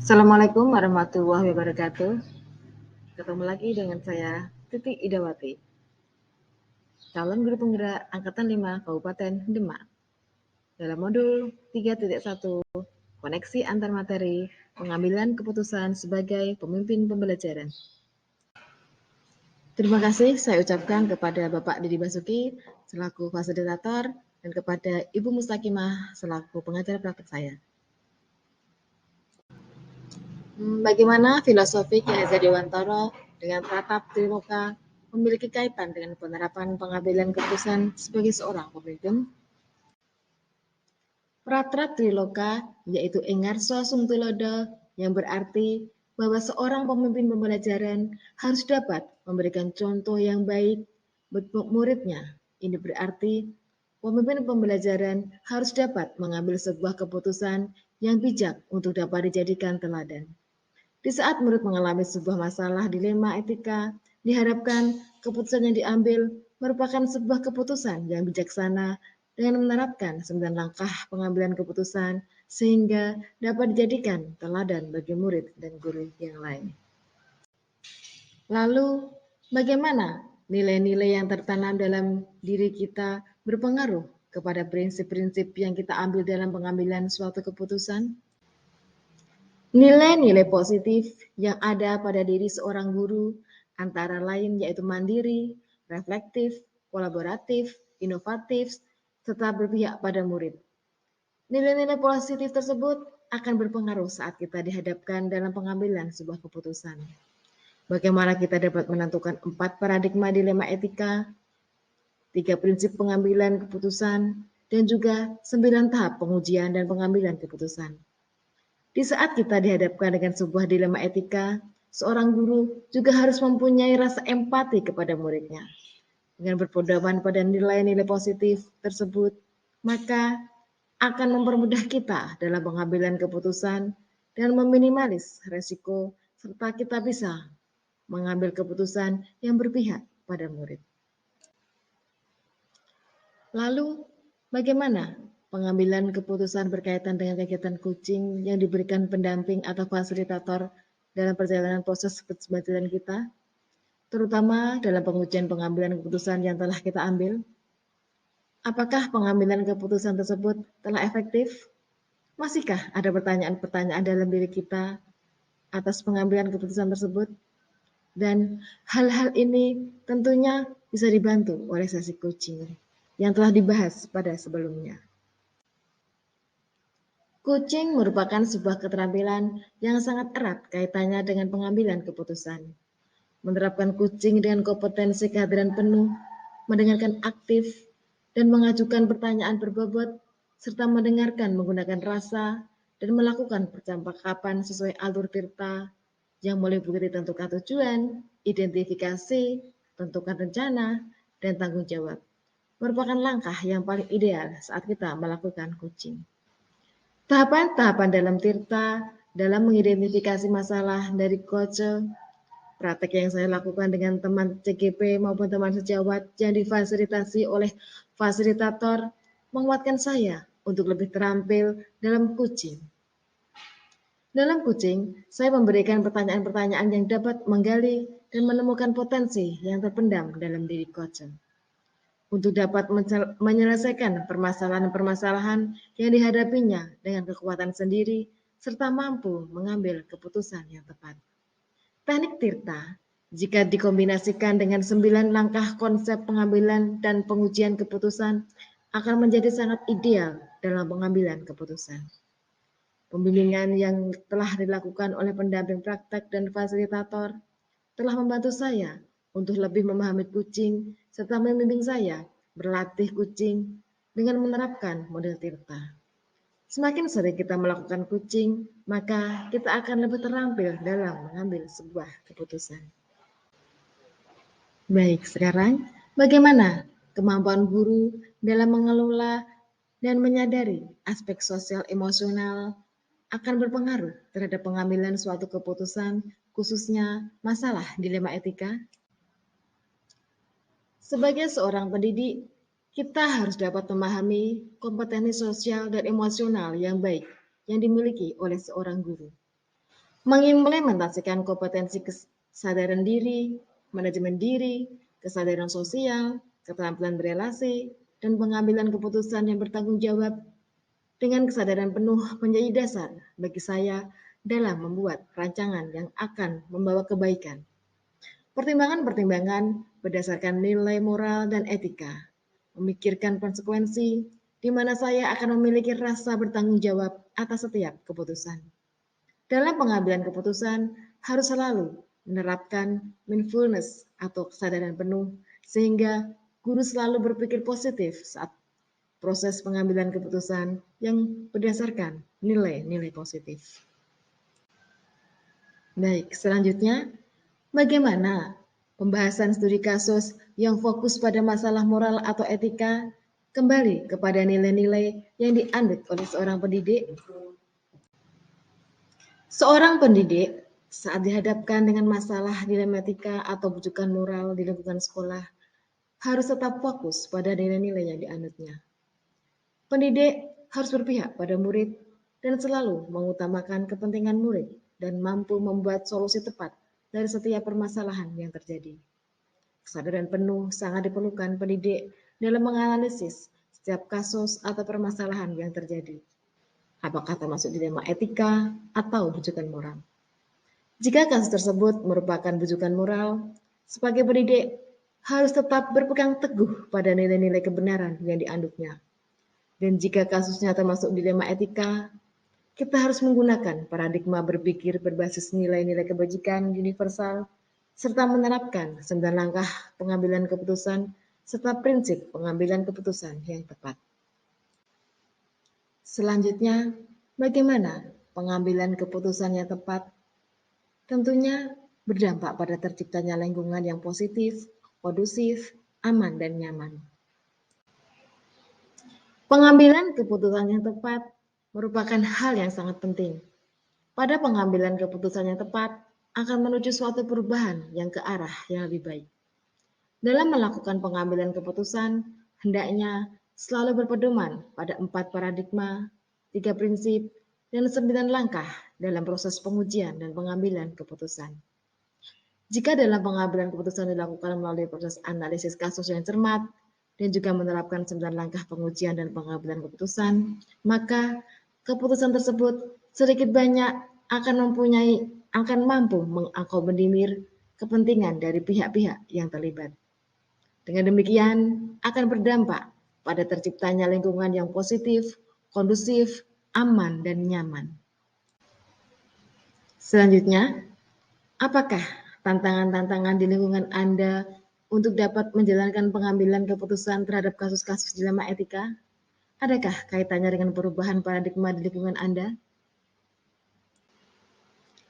Assalamualaikum warahmatullahi wabarakatuh. Ketemu lagi dengan saya, Titi Idawati, calon guru penggerak Angkatan 5 Kabupaten Demak. Dalam modul 3.1, koneksi antar materi, pengambilan keputusan sebagai pemimpin pembelajaran. Terima kasih saya ucapkan kepada Bapak Didi Basuki selaku fasilitator dan kepada Ibu Mustakimah selaku pengajar praktek saya. Bagaimana filosofi Ki Hajar Dewantara dengan pratap Triloka memiliki kaitan dengan penerapan pengambilan keputusan sebagai seorang pemimpin? Pratap Triloka yaitu Engarso Sungtulodo yang berarti bahwa seorang pemimpin pembelajaran harus dapat memberikan contoh yang baik untuk muridnya. Ini berarti pemimpin pembelajaran harus dapat mengambil sebuah keputusan yang bijak untuk dapat dijadikan teladan. Di saat murid mengalami sebuah masalah dilema etika, diharapkan keputusan yang diambil merupakan sebuah keputusan yang bijaksana dengan menerapkan 9 langkah pengambilan keputusan sehingga dapat dijadikan teladan bagi murid dan guru yang lain. Lalu, bagaimana nilai-nilai yang tertanam dalam diri kita berpengaruh kepada prinsip-prinsip yang kita ambil dalam pengambilan suatu keputusan? Nilai-nilai positif yang ada pada diri seorang guru antara lain yaitu mandiri, reflektif, kolaboratif, inovatif, serta berpihak pada murid. Nilai-nilai positif tersebut akan berpengaruh saat kita dihadapkan dalam pengambilan sebuah keputusan. Bagaimana kita dapat menentukan 4 paradigma dilema etika, 3 prinsip pengambilan keputusan, dan juga 9 tahap pengujian dan pengambilan keputusan. Di saat kita dihadapkan dengan sebuah dilema etika, seorang guru juga harus mempunyai rasa empati kepada muridnya. Dengan berpedoman pada nilai-nilai positif tersebut, maka akan mempermudah kita dalam pengambilan keputusan dan meminimalis resiko serta kita bisa mengambil keputusan yang berpihak pada murid. Lalu, bagaimana pengambilan keputusan berkaitan dengan kegiatan coaching yang diberikan pendamping atau fasilitator dalam perjalanan proses pembelajaran kita, terutama dalam pengujian pengambilan keputusan yang telah kita ambil? Apakah pengambilan keputusan tersebut telah efektif? Masihkah ada pertanyaan-pertanyaan dalam diri kita atas pengambilan keputusan tersebut? Dan hal-hal ini tentunya bisa dibantu oleh sesi coaching yang telah dibahas pada sebelumnya. Coaching merupakan sebuah keterampilan yang sangat erat kaitannya dengan pengambilan keputusan. Menerapkan coaching dengan kompetensi kehadiran penuh, mendengarkan aktif, dan mengajukan pertanyaan berbobot, serta mendengarkan menggunakan rasa, dan melakukan percakapan sesuai alur tirta yang meliputi tentukan tujuan, identifikasi, tentukan rencana, dan tanggung jawab. Merupakan langkah yang paling ideal saat kita melakukan coaching. Tahapan-tahapan dalam tirta dalam mengidentifikasi masalah dari coach, praktek yang saya lakukan dengan teman CGP maupun teman sejawat yang difasilitasi oleh fasilitator menguatkan saya untuk lebih terampil dalam coaching. Dalam coaching, saya memberikan pertanyaan-pertanyaan yang dapat menggali dan menemukan potensi yang terpendam dalam diri coach untuk dapat menyelesaikan permasalahan-permasalahan yang dihadapinya dengan kekuatan sendiri serta mampu mengambil keputusan yang tepat. Teknik tirta, jika dikombinasikan dengan 9 langkah konsep pengambilan dan pengujian keputusan, akan menjadi sangat ideal dalam pengambilan keputusan. Pembimbingan yang telah dilakukan oleh pendamping praktek dan fasilitator telah membantu saya untuk lebih memahami coaching serta membimbing saya berlatih coaching dengan menerapkan model tirta. Semakin sering kita melakukan coaching, maka kita akan lebih terampil dalam mengambil sebuah keputusan. Baik, sekarang bagaimana kemampuan guru dalam mengelola dan menyadari aspek sosial emosional akan berpengaruh terhadap pengambilan suatu keputusan, khususnya masalah dilema etika? Sebagai seorang pendidik, kita harus dapat memahami kompetensi sosial dan emosional yang baik yang dimiliki oleh seorang guru. mengimplementasikan kompetensi kesadaran diri, manajemen diri, kesadaran sosial, keterampilan berelasi, dan pengambilan keputusan yang bertanggung jawab dengan kesadaran penuh menjadi dasar bagi saya dalam membuat rancangan yang akan membawa kebaikan. Pertimbangan-pertimbangan berdasarkan nilai moral dan etika, memikirkan konsekuensi di mana saya akan memiliki rasa bertanggung jawab atas setiap keputusan. Dalam pengambilan keputusan harus selalu menerapkan mindfulness atau kesadaran penuh sehingga guru selalu berpikir positif saat proses pengambilan keputusan yang berdasarkan nilai-nilai positif. Baik, selanjutnya bagaimana pembahasan studi kasus yang fokus pada masalah moral atau etika kembali kepada nilai-nilai yang dianut oleh seorang pendidik? Seorang pendidik saat dihadapkan dengan masalah dilematika atau bujukan moral di lingkungan sekolah harus tetap fokus pada nilai-nilai yang dianutnya. Pendidik harus berpihak pada murid dan selalu mengutamakan kepentingan murid dan mampu membuat solusi tepat dari setiap permasalahan yang terjadi. Kesadaran penuh sangat diperlukan pendidik dalam menganalisis setiap kasus atau permasalahan yang terjadi. Apakah termasuk dilema etika atau bujukan moral? Jika kasus tersebut merupakan bujukan moral, sebagai pendidik harus tetap berpegang teguh pada nilai-nilai kebenaran yang dianutnya. Dan jika kasusnya termasuk dilema etika, kita harus menggunakan paradigma berpikir berbasis nilai-nilai kebajikan universal, serta menerapkan 9 langkah pengambilan keputusan, serta prinsip pengambilan keputusan yang tepat. Selanjutnya, bagaimana pengambilan keputusan yang tepat? Tentunya berdampak pada terciptanya lingkungan yang positif, kondusif, aman, dan nyaman. Pengambilan keputusan yang tepat merupakan hal yang sangat penting. Pada pengambilan keputusan yang tepat akan menuju suatu perubahan yang ke arah yang lebih baik. Dalam melakukan pengambilan keputusan, hendaknya selalu berpedoman pada 4 paradigma, 3 prinsip, dan 9 langkah dalam proses pengujian dan pengambilan keputusan. Jika dalam pengambilan keputusan dilakukan melalui proses analisis kasus yang cermat dan juga menerapkan 9 langkah pengujian dan pengambilan keputusan, maka keputusan tersebut sedikit banyak akan mampu mengakomodir kepentingan dari pihak-pihak yang terlibat. Dengan demikian akan berdampak pada terciptanya lingkungan yang positif, kondusif, aman, dan nyaman. Selanjutnya, apakah tantangan-tantangan di lingkungan Anda untuk dapat menjalankan pengambilan keputusan terhadap kasus-kasus dilema etika? Adakah kaitannya dengan perubahan paradigma di lingkungan Anda?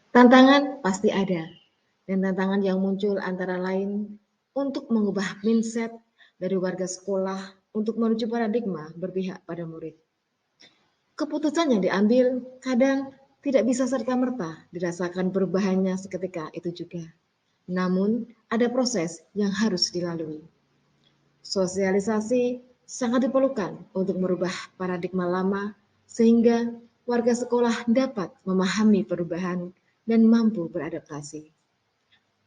Tantangan pasti ada, dan tantangan yang muncul antara lain untuk mengubah mindset dari warga sekolah untuk menuju paradigma berpihak pada murid. Keputusan yang diambil kadang tidak bisa serta-merta dirasakan perubahannya seketika itu juga. Namun, ada proses yang harus dilalui. Sosialisasi sangat diperlukan untuk merubah paradigma lama sehingga warga sekolah dapat memahami perubahan dan mampu beradaptasi.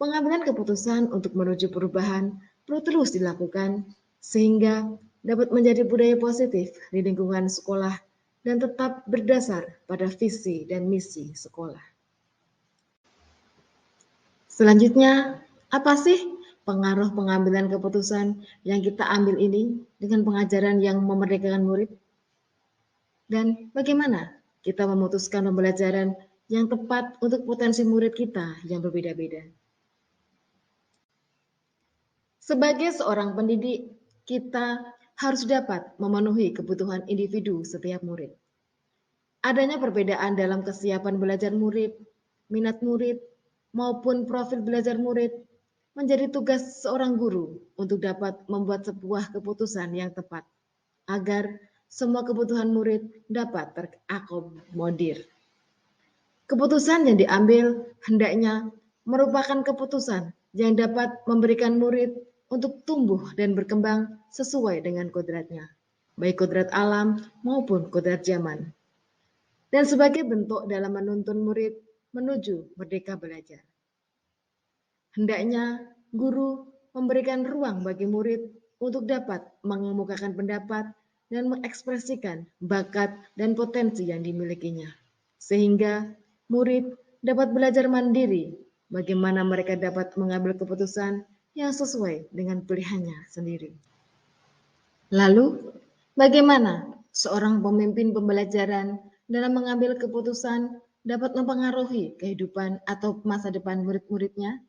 Pengambilan keputusan untuk menuju perubahan perlu terus dilakukan sehingga dapat menjadi budaya positif di lingkungan sekolah dan tetap berdasar pada visi dan misi sekolah. Selanjutnya, apa sih pengaruh pengambilan keputusan yang kita ambil ini dengan pengajaran yang memerdekakan murid? Dan bagaimana kita memutuskan pembelajaran yang tepat untuk potensi murid kita yang berbeda-beda? Sebagai seorang pendidik, kita harus dapat memenuhi kebutuhan individu setiap murid. Adanya perbedaan dalam kesiapan belajar murid, minat murid, maupun profil belajar murid menjadi tugas seorang guru untuk dapat membuat sebuah keputusan yang tepat agar semua kebutuhan murid dapat terakomodir. Keputusan yang diambil hendaknya merupakan keputusan yang dapat memberikan murid untuk tumbuh dan berkembang sesuai dengan kodratnya, baik kodrat alam maupun kodrat zaman. Dan sebagai bentuk dalam menuntun murid, menuju merdeka belajar. Hendaknya guru memberikan ruang bagi murid untuk dapat mengemukakan pendapat dan mengekspresikan bakat dan potensi yang dimilikinya, sehingga murid dapat belajar mandiri bagaimana mereka dapat mengambil keputusan yang sesuai dengan pilihannya sendiri. Lalu, bagaimana seorang pemimpin pembelajaran dalam mengambil keputusan dapat mempengaruhi kehidupan atau masa depan murid-muridnya?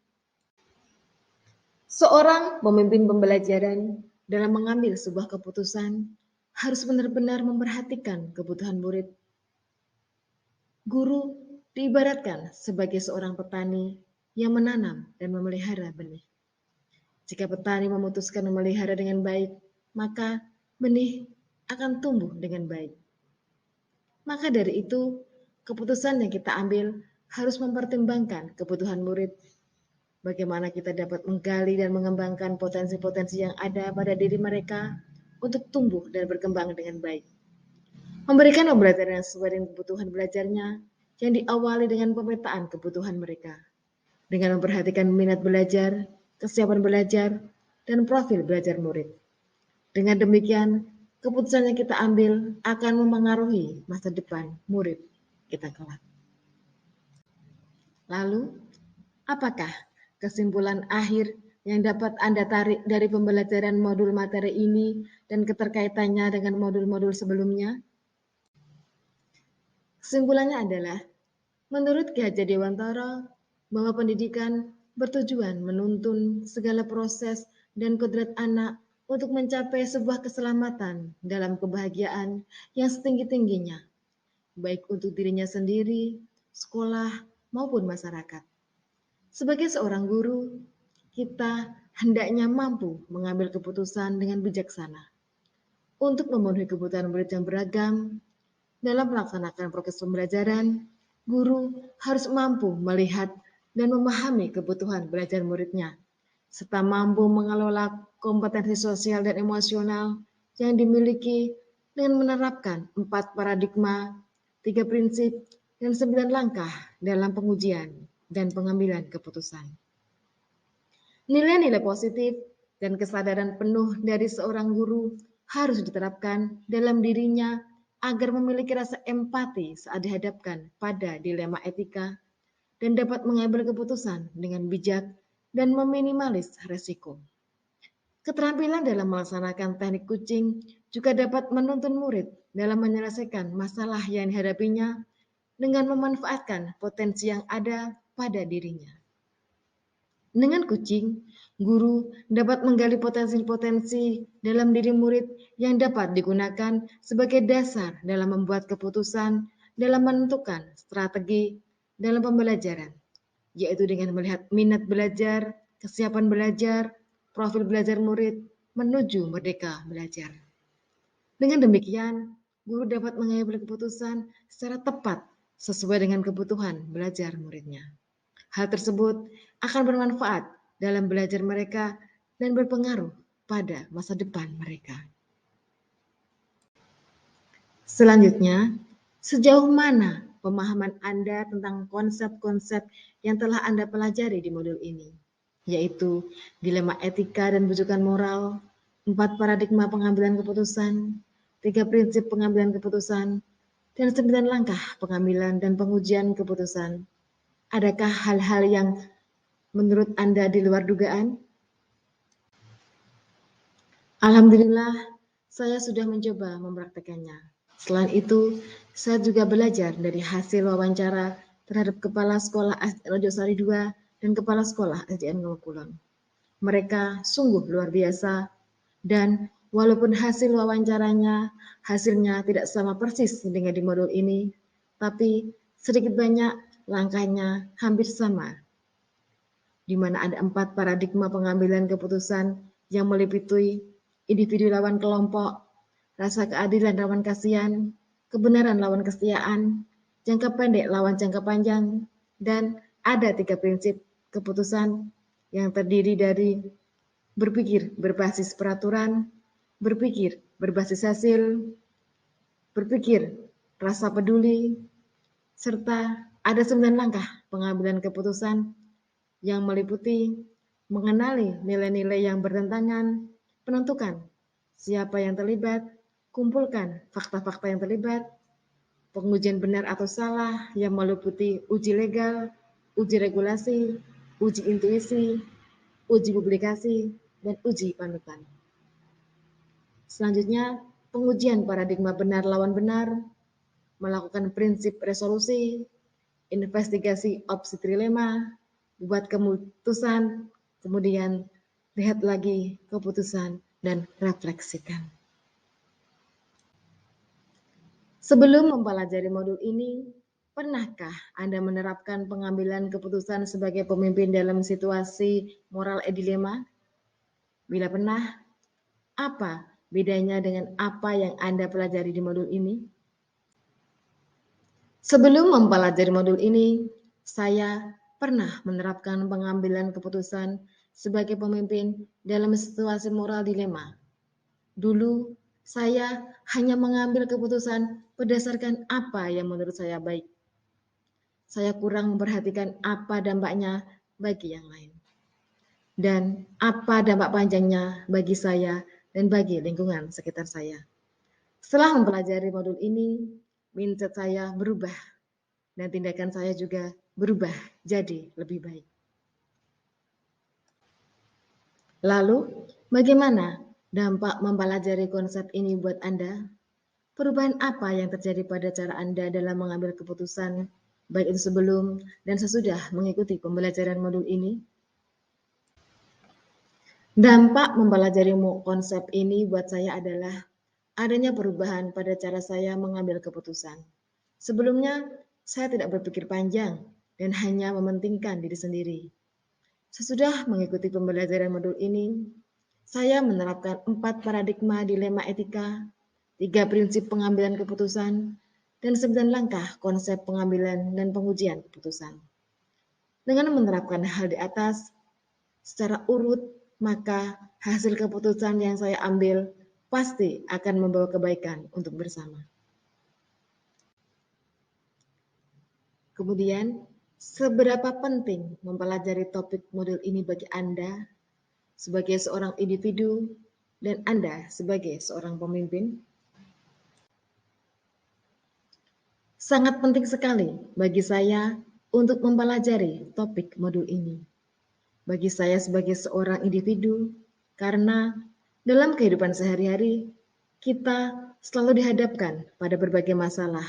Seorang pemimpin pembelajaran dalam mengambil sebuah keputusan harus benar-benar memperhatikan kebutuhan murid. Guru diibaratkan sebagai seorang petani yang menanam dan memelihara benih. Jika petani memutuskan memelihara dengan baik, maka benih akan tumbuh dengan baik. Maka dari itu, keputusan yang kita ambil harus mempertimbangkan kebutuhan murid. Bagaimana kita dapat menggali dan mengembangkan potensi-potensi yang ada pada diri mereka untuk tumbuh dan berkembang dengan baik. Memberikan pembelajaran yang sesuai dengan kebutuhan belajarnya yang diawali dengan pemetaan kebutuhan mereka. Dengan memperhatikan minat belajar, kesiapan belajar, dan profil belajar murid. Dengan demikian, keputusan yang kita ambil akan mempengaruhi masa depan murid kita kelak. Lalu, apakah kesimpulan akhir yang dapat Anda tarik dari pembelajaran modul materi ini dan keterkaitannya dengan modul-modul sebelumnya? Kesimpulannya adalah, menurut Ki Hajar Dewantara, bahwa pendidikan bertujuan menuntun segala proses dan kodrat anak untuk mencapai sebuah keselamatan dalam kebahagiaan yang setinggi-tingginya, baik untuk dirinya sendiri, sekolah, maupun masyarakat. Sebagai seorang guru, kita hendaknya mampu mengambil keputusan dengan bijaksana untuk memenuhi kebutuhan murid yang beragam. Dalam melaksanakan proses pembelajaran, guru harus mampu melihat dan memahami kebutuhan belajar muridnya, serta mampu mengelola kompetensi sosial dan emosional yang dimiliki dengan menerapkan 4 paradigma, 3 prinsip, dan 9 langkah dalam pengujian dan pengambilan keputusan. Nilai-nilai positif dan kesadaran penuh dari seorang guru harus diterapkan dalam dirinya agar memiliki rasa empati saat dihadapkan pada dilema etika dan dapat mengambil keputusan dengan bijak dan meminimalis resiko. Keterampilan dalam melaksanakan teknik coaching juga dapat menuntun murid dalam menyelesaikan masalah yang dihadapinya dengan memanfaatkan potensi yang ada pada dirinya. Dengan coaching, guru dapat menggali potensi-potensi dalam diri murid yang dapat digunakan sebagai dasar dalam membuat keputusan dalam menentukan strategi dalam pembelajaran, yaitu dengan melihat minat belajar, kesiapan belajar, profil belajar murid menuju merdeka belajar. Dengan demikian, guru dapat mengambil keputusan secara tepat sesuai dengan kebutuhan belajar muridnya. Hal tersebut akan bermanfaat dalam belajar mereka dan berpengaruh pada masa depan mereka. Selanjutnya, sejauh mana pemahaman Anda tentang konsep-konsep yang telah Anda pelajari di modul ini, yaitu dilema etika dan bujukan moral, 4 paradigma pengambilan keputusan, 3 prinsip pengambilan keputusan, dan 9 langkah pengambilan dan pengujian keputusan. Adakah hal-hal yang menurut Anda di luar dugaan? Alhamdulillah, saya sudah mencoba mempraktekannya. Selain itu, saya juga belajar dari hasil wawancara terhadap Kepala Sekolah SDN Rojosari II dan Kepala Sekolah SDN Kulon. Mereka sungguh luar biasa dan walaupun hasilnya tidak sama persis dengan di modul ini, tapi sedikit banyak langkahnya hampir sama, di mana ada 4 paradigma pengambilan keputusan yang meliputi individu lawan kelompok, rasa keadilan lawan kasihan, kebenaran lawan kesetiaan, jangka pendek lawan jangka panjang, dan ada 3 prinsip keputusan yang terdiri dari berpikir berbasis peraturan, berpikir berbasis hasil, berpikir rasa peduli, serta Ada 9 langkah pengambilan keputusan yang meliputi mengenali nilai-nilai yang bertentangan, penentukan siapa yang terlibat, kumpulkan fakta-fakta yang terlibat, pengujian benar atau salah yang meliputi uji legal, uji regulasi, uji intuisi, uji publikasi, dan uji panutan. Selanjutnya, pengujian paradigma benar lawan benar, melakukan prinsip resolusi, investigasi opsi trilema, buat keputusan, kemudian lihat lagi keputusan, dan refleksikan. Sebelum mempelajari modul ini, pernahkah Anda menerapkan pengambilan keputusan sebagai pemimpin dalam situasi moral dilema? Bila pernah, apa bedanya dengan apa yang Anda pelajari di modul ini? Sebelum mempelajari modul ini, saya pernah menerapkan pengambilan keputusan sebagai pemimpin dalam situasi moral dilema. Dulu, saya hanya mengambil keputusan berdasarkan apa yang menurut saya baik. Saya kurang memperhatikan apa dampaknya bagi yang lain. Dan apa dampak panjangnya bagi saya dan bagi lingkungan sekitar saya. Setelah mempelajari modul ini, mindset saya berubah dan tindakan saya juga berubah jadi lebih baik. Lalu, bagaimana dampak mempelajari konsep ini buat Anda? Perubahan apa yang terjadi pada cara Anda dalam mengambil keputusan, baik itu sebelum dan sesudah mengikuti pembelajaran modul ini? Dampak mempelajari konsep ini buat saya adalah adanya perubahan pada cara saya mengambil keputusan. Sebelumnya, saya tidak berpikir panjang dan hanya mementingkan diri sendiri. Sesudah mengikuti pembelajaran modul ini, saya menerapkan 4 paradigma dilema etika, 3 prinsip pengambilan keputusan, dan 9 langkah konsep pengambilan dan pengujian keputusan. Dengan menerapkan hal di atas secara urut, maka hasil keputusan yang saya ambil pasti akan membawa kebaikan untuk bersama. Kemudian, seberapa penting mempelajari topik modul ini bagi Anda sebagai seorang individu dan Anda sebagai seorang pemimpin? Sangat penting sekali bagi saya untuk mempelajari topik modul ini. Bagi saya sebagai seorang individu, karena dalam kehidupan sehari-hari, kita selalu dihadapkan pada berbagai masalah.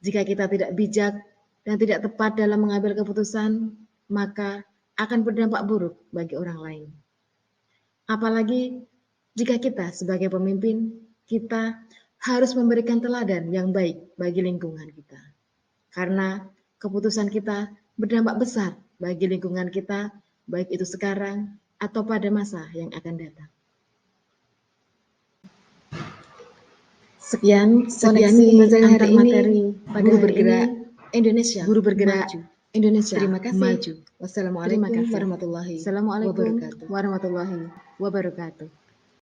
Jika kita tidak bijak dan tidak tepat dalam mengambil keputusan, maka akan berdampak buruk bagi orang lain. Apalagi jika kita sebagai pemimpin, kita harus memberikan teladan yang baik bagi lingkungan kita. Karena keputusan kita berdampak besar bagi lingkungan kita, baik itu sekarang atau pada masa yang akan datang. Sekian pembelajaran hari ini, Guru Bergerak Indonesia, Guru Bergerak maju. Indonesia. Terima kasih. Maju. Wassalamualaikum warahmatullahi wabarakatuh.